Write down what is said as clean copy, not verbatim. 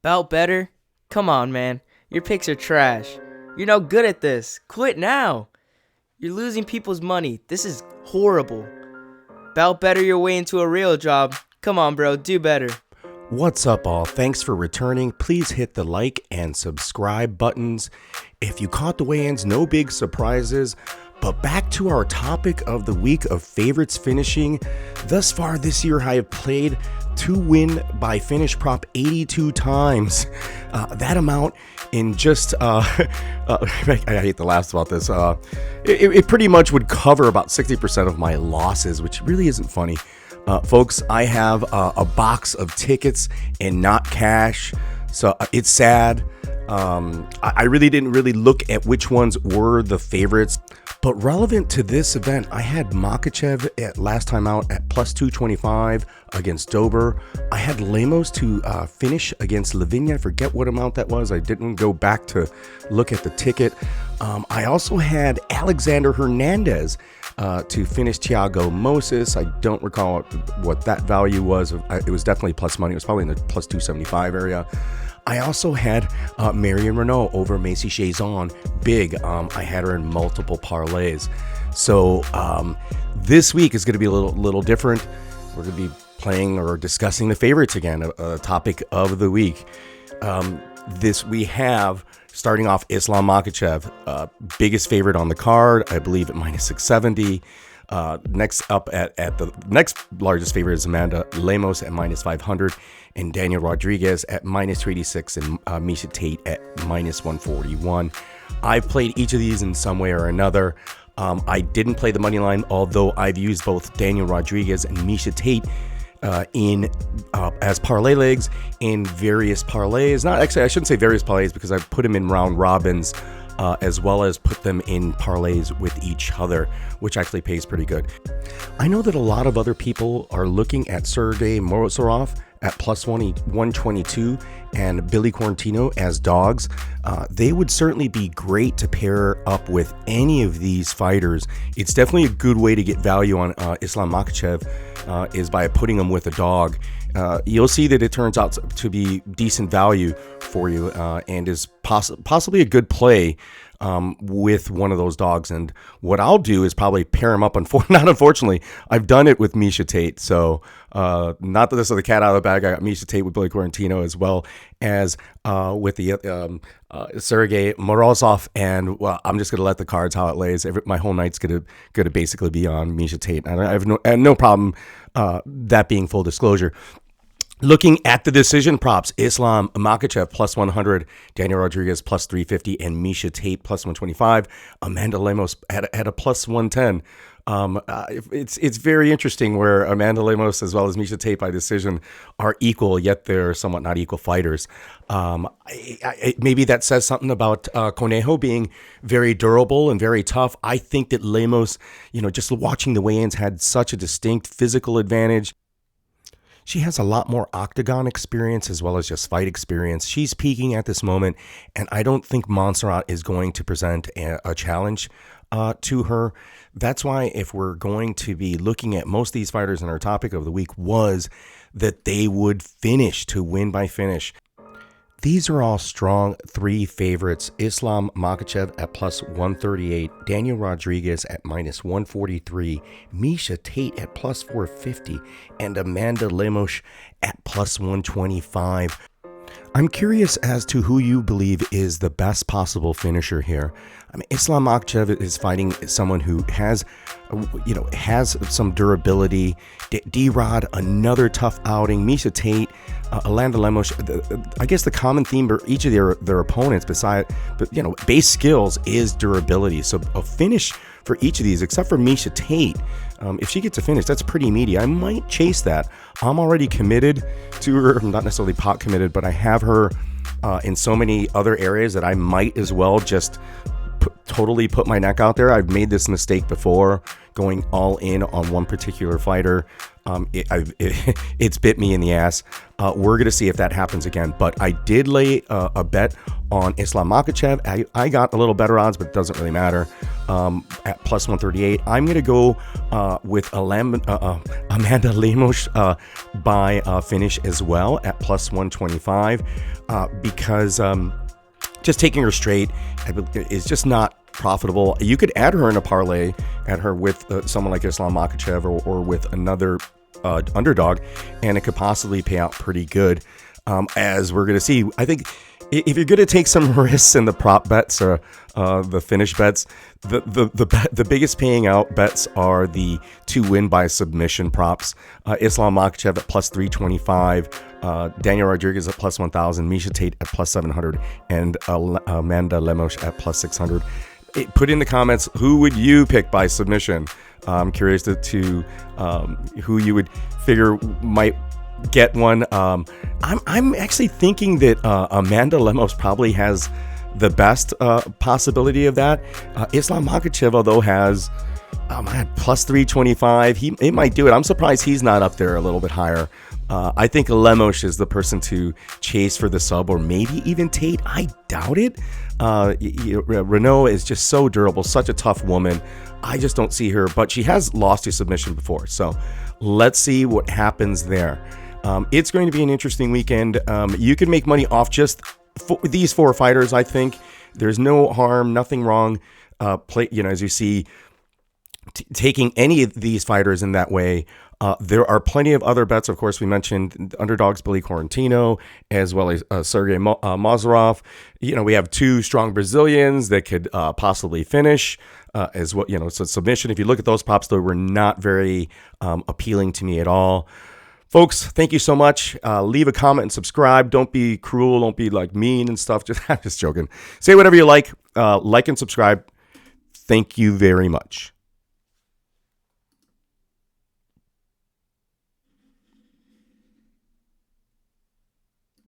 Bout Better? Come on, man. Your picks are trash. You're no good at this. Quit now. You're losing people's money. This is horrible. Bout Better your way into a real job. Come on, bro. Do better. What's up, all? Thanks for returning. Please hit the like and subscribe buttons. If you caught the weigh-ins, no big surprises. But back to our topic of the week of favorites finishing. Thus far this year, I have played to win by finish prop 82 times. That amount in just, I hate to laugh about this. It pretty much would cover about 60% of my losses, which really isn't funny. Folks, I have a box of tickets and not cash, so it's sad. I really didn't look at which ones were the favorites, but relevant to this event, I had Makhachev at last time out at plus 225 against Dober. I had Lemos to finish against Lavinia. I forget what amount that was. I didn't go back to look at the ticket. I also had Alexander Hernandez to finish Thiago Moses. I don't recall what that value was. It was definitely plus money. It was probably in the plus 275 area. I also had Marion Renault over Macy Chazon. Big. I had her in multiple parlays. So this week is going to be a little different. We're going to be playing or discussing the favorites again, a topic of the week. This we have, starting off, Islam Makhachev, biggest favorite on the card, I believe at minus 670. Next up at the next largest favorite is Amanda Lemos at minus 500, and Daniel Rodriguez at minus 386, and Misha Tate at minus 141. I've played each of these in some way or another. I didn't play the money line, although I've used both Daniel Rodriguez and Misha Tate as parlay legs in various parlays. Not actually, I shouldn't say various parlays, because I've put them in round robins, as well as put them in parlays with each other, which actually pays pretty good. I know that a lot of other people are looking at Sergey Morozov at plus 122 and Billy Quarantino as dogs. They would certainly be great to pair up with any of these fighters. It's definitely a good way to get value on Islam Makhachev, is by putting them with a dog. You'll see that it turns out to be decent value for you, and is possibly a good play with one of those dogs. And what I'll do is probably pair him up. Not unfortunately, I've done it with Misha Tate. So not that this is the cat out of the bag. I got Misha Tate with Billy Quarantino, as well as with the Sergey Morozov. And I'm just gonna let the cards how it lays. My whole night's gonna basically be on Misha Tate, and I have no problem that being full disclosure. Looking at the decision props, Islam Makhachev plus 100, Daniel Rodriguez plus 350, and Misha Tate plus 125. Amanda Lemos at a plus 110. It's very interesting where Amanda Lemos as well as Misha Tate by decision are equal, yet they're somewhat not equal fighters. Maybe that says something about Conejo being very durable and very tough. I think that Lemos, just watching the weigh-ins, had such a distinct physical advantage. She has a lot more octagon experience as well as just fight experience. She's peaking at this moment, and I don't think Montserrat is going to present a challenge to her. That's why if we're going to be looking at most of these fighters, and our topic of the week was that they would finish to win by finish. These are all strong three favorites. Islam Makhachev at plus 138, Daniel Rodriguez at minus 143, Misha Tate at plus 450, and Amanda Lemos at plus 125. I'm curious as to who you believe is the best possible finisher here. I mean, Islam Makhachev is fighting someone who has some durability. Drod, another tough outing. Misha Tate, Amanda Lemos. I guess the common theme for each of their opponents, base skills, is durability. So a finish for each of these, except for Misha Tate, if she gets a finish, that's pretty meaty. I might chase that. I'm already committed to her. I'm not necessarily pot committed, but I have her in so many other areas that I might as well just totally put my neck out there. I've made this mistake before, going all in on one particular fighter. It's bit me in the ass. We're going to see if that happens again. But I did lay a bet on Islam Makhachev. I got a little better odds, but it doesn't really matter. at plus 138. I'm going to go with Amanda Lemos by finish as well at plus 125 because just taking her straight is just not profitable. You could add her in a parlay, add her with someone like Islam Makhachev or with another underdog, and it could possibly pay out pretty good. As we're going to see, I think if you're going to take some risks in the prop bets or the finish bets, the biggest paying out bets are the 2 win by submission props. Islam Makhachev at plus 325, Daniel Rodriguez at plus 1,000, Misha Tate at plus 700, and Amanda Lemos at plus 600. Put in the comments, who would you pick by submission? I'm curious to who you would figure might get one. I'm actually thinking that Amanda Lemos probably has the best possibility of that. Islam Makhachev, although, has plus 325. It might do it. I'm surprised he's not up there a little bit higher. I think Lemos is the person to chase for the sub, or maybe even Tate. I doubt it. Renault is just so durable, such a tough woman. I just don't see her, but she has lost to submission before. So let's see what happens there. It's going to be an interesting weekend. You can make money off just these 4 fighters, I think. There's no harm, nothing wrong. As you see, taking any of these fighters in that way. There are plenty of other bets. Of course, we mentioned underdogs Billy Quarantino, as well as Sergey Mazarov. We have 2 strong Brazilians that could possibly finish as well. So submission. If you look at those props, though, were not very appealing to me at all. Folks, thank you so much. Leave a comment and subscribe. Don't be cruel. Don't be mean and stuff. I'm just joking. Say whatever you like. Like and subscribe. Thank you very much.